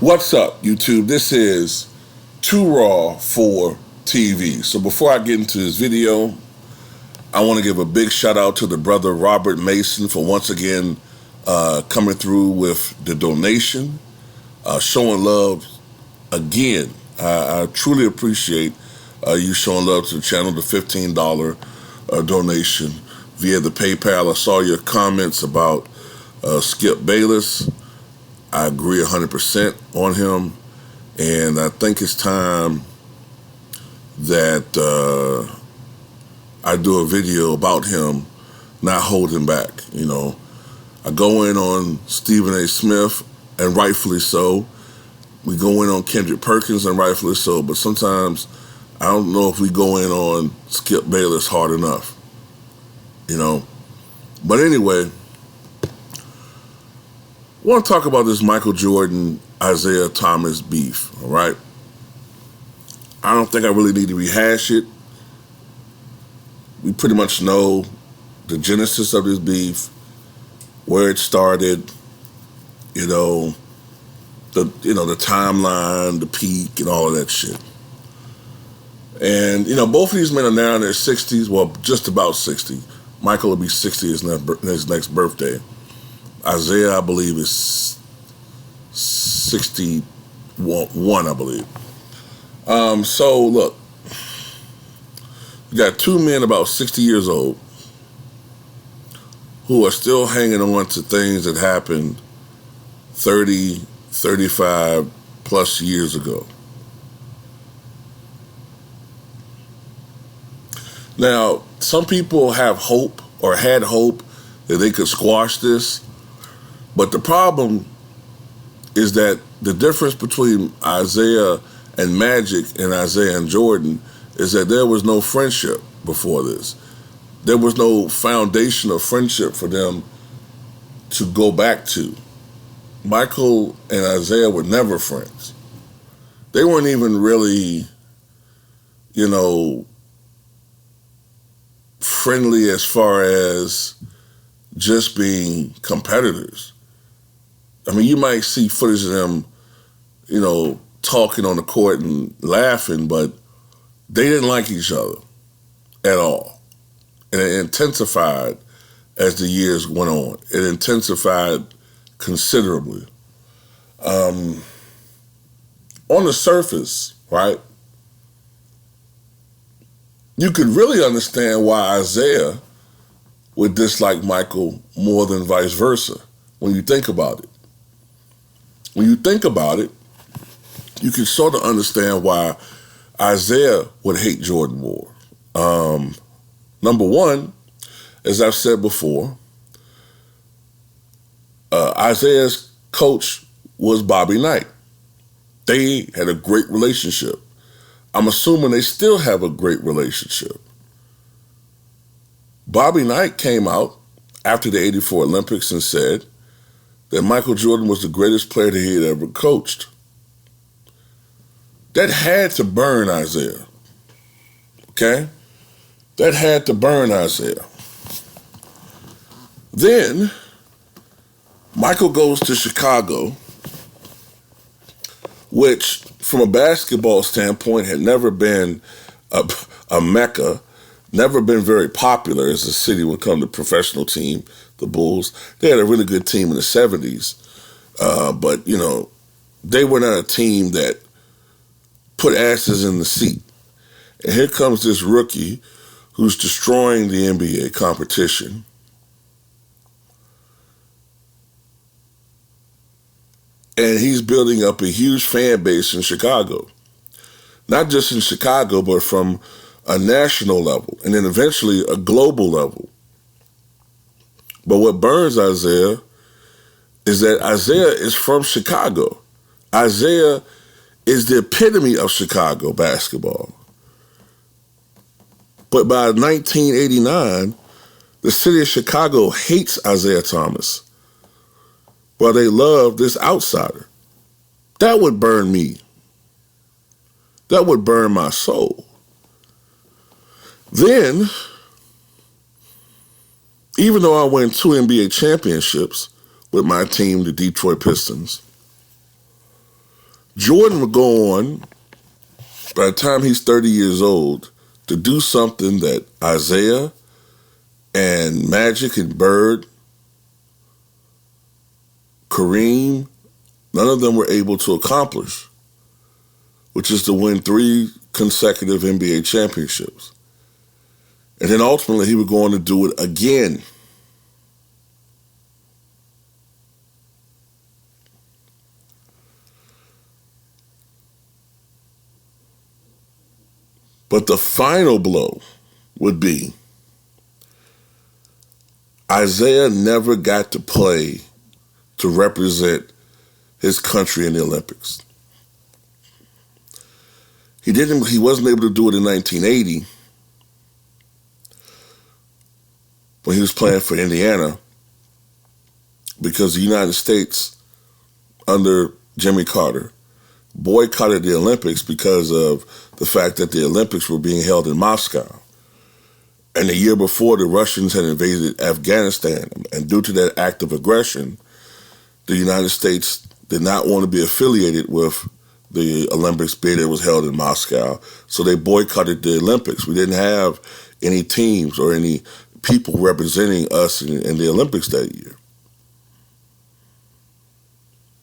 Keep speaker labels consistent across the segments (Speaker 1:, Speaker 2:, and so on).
Speaker 1: What's up, YouTube? This is Too Raw for TV. So before I get into this video, I want to give a big shout out to the brother Robert Mason for once again coming through with the donation, showing love again. I truly appreciate you showing love to the channel, the $15 donation via the PayPal. I saw your comments about Skip Bayless. I agree 100% on him, and I think it's time that I do a video about him not holding back. You know, I go in on Stephen A. Smith, and rightfully so. We go in on Kendrick Perkins, and rightfully so. But sometimes I don't know if we go in on Skip Bayless hard enough. You know, but anyway. I want to talk about this Michael Jordan, Isaiah Thomas beef, all right? I don't think I really need to rehash it. We pretty much know the genesis of this beef, where it started, the timeline, the peak, and all of that shit. And, both of these men are now in their 60s, well, just about 60. Michael will be 60 his next birthday. Isaiah, I believe, is 61, I believe. So, look, you got two men about 60 years old who are still hanging on to things that happened 30, 35 plus years ago. Now, some people have hope or had hope that they could squash this. But the problem is that the difference between Isaiah and Magic and Isaiah and Jordan is that there was no friendship before this. There was no foundation of friendship for them to go back to. Michael and Isaiah were never friends. They weren't even really, friendly as far as just being competitors. I mean, you might see footage of them, talking on the court and laughing, but they didn't like each other at all. And it intensified as the years went on. It intensified considerably. On the surface, right, you could really understand why Isaiah would dislike Michael more than vice versa when you think about it. When you think about it, you can sort of understand why Isaiah would hate Jordan more. Number one, as I've said before, Isaiah's coach was Bobby Knight. They had a great relationship. I'm assuming they still have a great relationship. Bobby Knight came out after the '84 Olympics and said that Michael Jordan was the greatest player that he had ever coached. That had to burn Isaiah. Okay? That had to burn Isaiah. Then, Michael goes to Chicago, which, from a basketball standpoint, had never been a mecca, never been very popular as a city when it comes to professional team, the Bulls. They had a really good team in the 70s, but, they were not a team that put asses in the seat. And here comes this rookie who's destroying the NBA competition. And he's building up a huge fan base in Chicago. Not just in Chicago, but from a national level, and then eventually a global level. But what burns Isaiah is that Isaiah is from Chicago. Isaiah is the epitome of Chicago basketball. But by 1989, the city of Chicago hates Isaiah Thomas, while they love this outsider. That would burn me. That would burn my soul. Then, even though I won 2 NBA championships with my team, the Detroit Pistons, Jordan will go on, by the time he's 30 years old, to do something that Isaiah and Magic and Bird, Kareem, none of them were able to accomplish, which is to win 3 consecutive NBA championships. And then ultimately he would go on to do it again. But the final blow would be Isaiah never got to play to represent his country in the Olympics. He wasn't able to do it in 1980 when he was playing for Indiana because the United States, under Jimmy Carter, boycotted the Olympics because of the fact that the Olympics were being held in Moscow. And the year before, the Russians had invaded Afghanistan. And due to that act of aggression, the United States did not want to be affiliated with the Olympics bid that was held in Moscow. So they boycotted the Olympics. We didn't have any teams or any people representing us in the Olympics that year.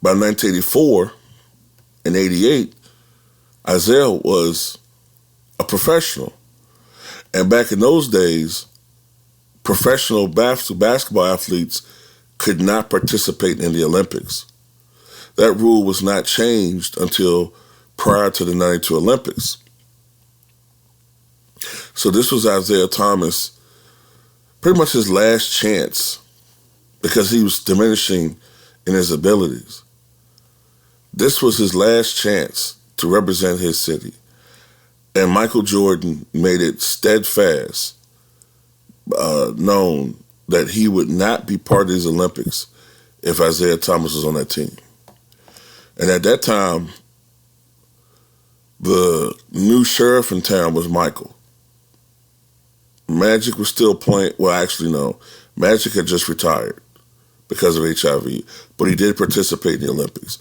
Speaker 1: By 1984 and 88, Isaiah was a professional. And back in those days, professional basketball athletes could not participate in the Olympics. That rule was not changed until prior to the 92 Olympics. So this was Isaiah Thomas, pretty much his last chance because he was diminishing in his abilities. This was his last chance to represent his city. And Michael Jordan made it steadfast known that he would not be part of these Olympics if Isaiah Thomas was on that team. And at that time, the new sheriff in town was Michael. Magic was still playing. Well, actually, no. Magic had just retired because of HIV, but he did participate in the Olympics.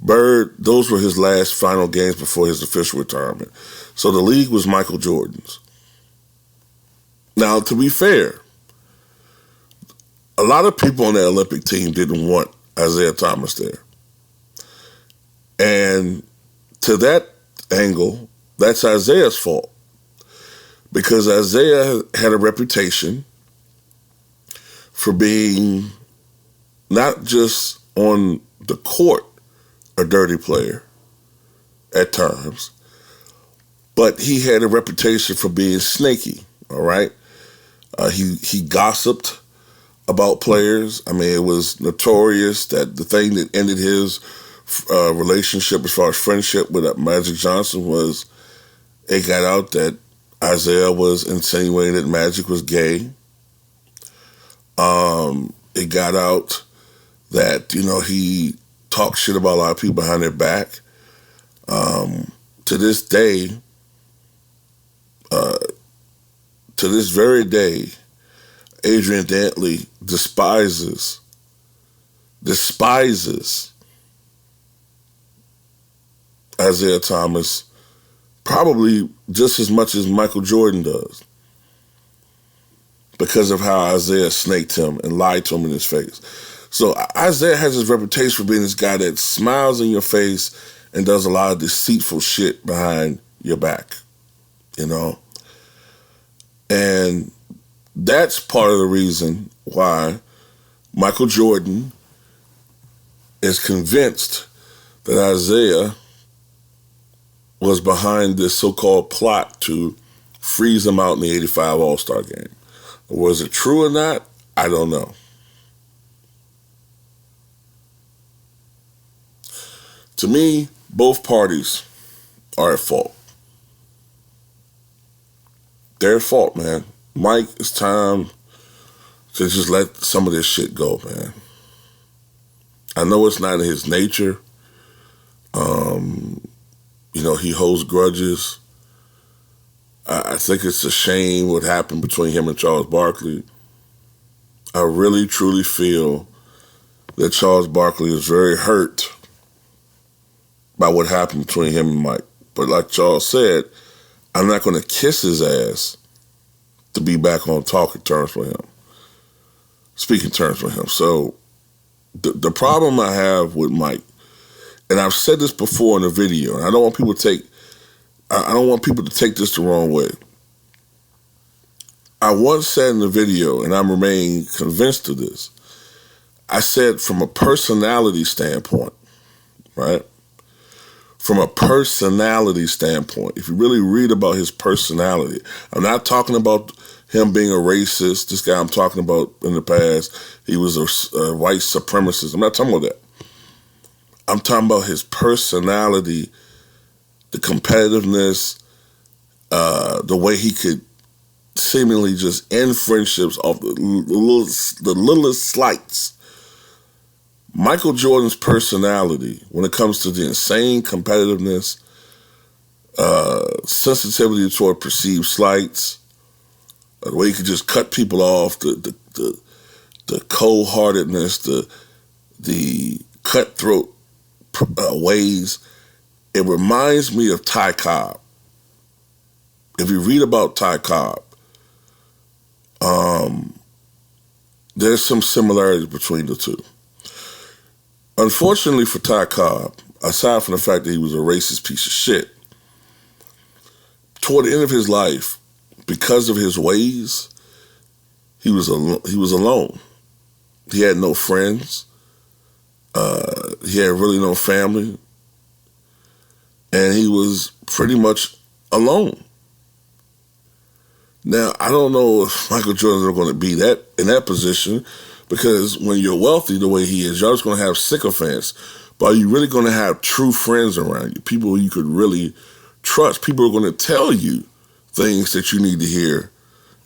Speaker 1: Bird, those were his last final games before his official retirement. So the league was Michael Jordan's. Now, to be fair, a lot of people on that Olympic team didn't want Isaiah Thomas there. And to that angle, that's Isaiah's fault. Because Isaiah had a reputation for being not just on the court a dirty player at times, but he had a reputation for being snaky, all right? He gossiped about players. I mean, it was notorious that the thing that ended his relationship as far as friendship with Magic Johnson was it got out that Isaiah was insinuating that Magic was gay. It got out that, he talked shit about a lot of people behind their back. To this day, to this very day, Adrian Dantley despises Isaiah Thomas probably just as much as Michael Jordan does because of how Isaiah snaked him and lied to him in his face. So Isaiah has his reputation for being this guy that smiles in your face and does a lot of deceitful shit behind your back, And that's part of the reason why Michael Jordan is convinced that Isaiah was behind this so-called plot to freeze him out in the 85 All-Star game. Was it true or not? I don't know. To me, both parties are at fault. They're at fault, man. Mike, it's time to just let some of this shit go, man. I know it's not in his nature. He holds grudges. I think it's a shame what happened between him and Charles Barkley. I really, truly feel that Charles Barkley is very hurt by what happened between him and Mike. But like Charles said, I'm not going to kiss his ass to be back on talking terms with him, speaking terms with him. So the problem I have with Mike, and I've said this before in a video, and I don't want people to take this the wrong way. I once said in the video, and I remain convinced of this, I said from a personality standpoint, right? From a personality standpoint, if you really read about his personality, I'm not talking about him being a racist. This guy I'm talking about in the past, he was a white supremacist. I'm not talking about that. I'm talking about his personality, the competitiveness, the way he could seemingly just end friendships off the littlest slights. Michael Jordan's personality, when it comes to the insane competitiveness, sensitivity toward perceived slights, the way he could just cut people off, the cold-heartedness, the cutthroat ways, it reminds me of Ty Cobb. If you read about Ty Cobb, there's some similarities between the two. Unfortunately for Ty Cobb, aside from the fact that he was a racist piece of shit, toward the end of his life, because of his ways, he was alone. He had no friends. He had really no family. And he was pretty much alone. Now, I don't know if Michael Jordan is going to be in that position, because when you're wealthy the way he is, you're just going to have sycophants. But are you really going to have true friends around you? People who you could really trust. People who are going to tell you things that you need to hear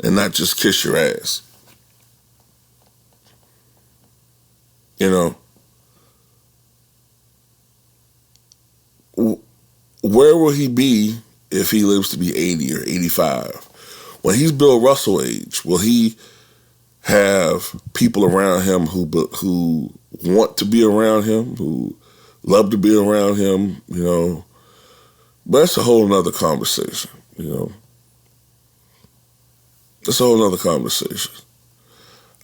Speaker 1: and not just kiss your ass. You know? Where will he be if he lives to be 80 or 85? When he's Bill Russell age, will he have people around him who want to be around him, who love to be around him, you know? But that's a whole nother conversation, you know? That's a whole nother conversation.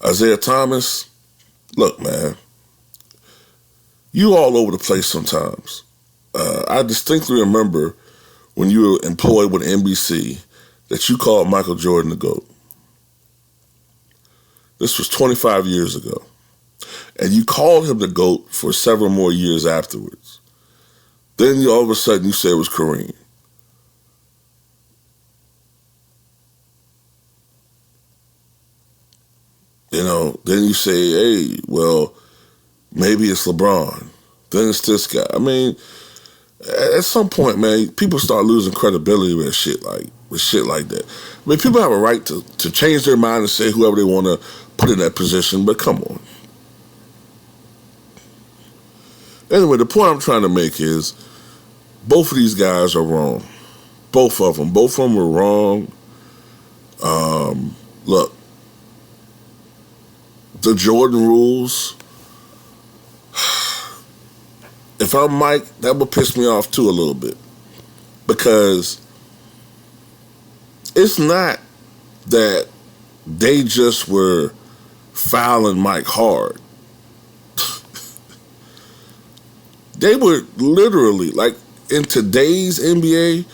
Speaker 1: Isaiah Thomas, look, man, you all over the place sometimes. I distinctly remember when you were employed with NBC that you called Michael Jordan the GOAT. This was 25 years ago. And you called him the GOAT for several more years afterwards. Then all of a sudden you say it was Kareem. You know, then you say, hey, well, maybe it's LeBron. Then it's this guy. I mean, at some point, man, people start losing credibility with shit like that. I mean, people have a right to change their mind and say whoever they want to put in that position, but come on. Anyway, the point I'm trying to make is both of these guys are wrong. Both of them were wrong. Look, the Jordan rules, if I'm Mike, that would piss me off too a little bit, because it's not that they just were fouling Mike hard. They were literally, like in today's NBA,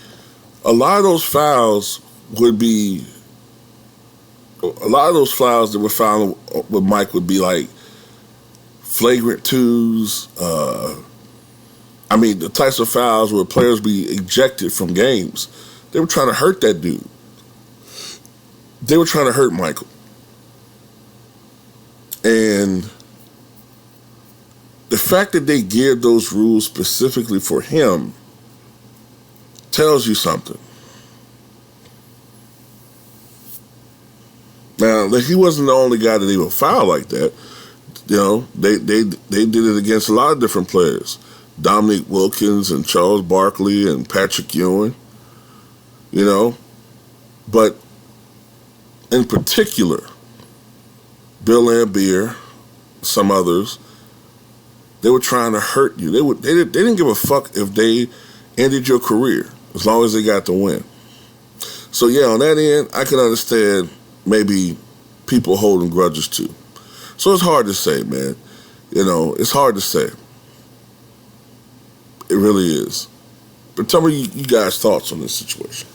Speaker 1: a lot of those fouls that were fouled with Mike would be like flagrant twos. I mean, the types of fouls where players be ejected from games. They were trying to hurt that dude. They were trying to hurt Michael. And the fact that they geared those rules specifically for him tells you something. Now, he wasn't the only guy that they would foul like that. You know, they did it against a lot of different players. Dominique Wilkins and Charles Barkley and Patrick Ewing, you know. But in particular, Bill Laimbeer, some others, They were trying to hurt you. They didn't give a fuck if they ended your career as long as they got the win. So yeah, on that end, I can understand maybe people holding grudges too. So it's hard to say, man. It's hard to say. It really is. But tell me you guys' thoughts on this situation.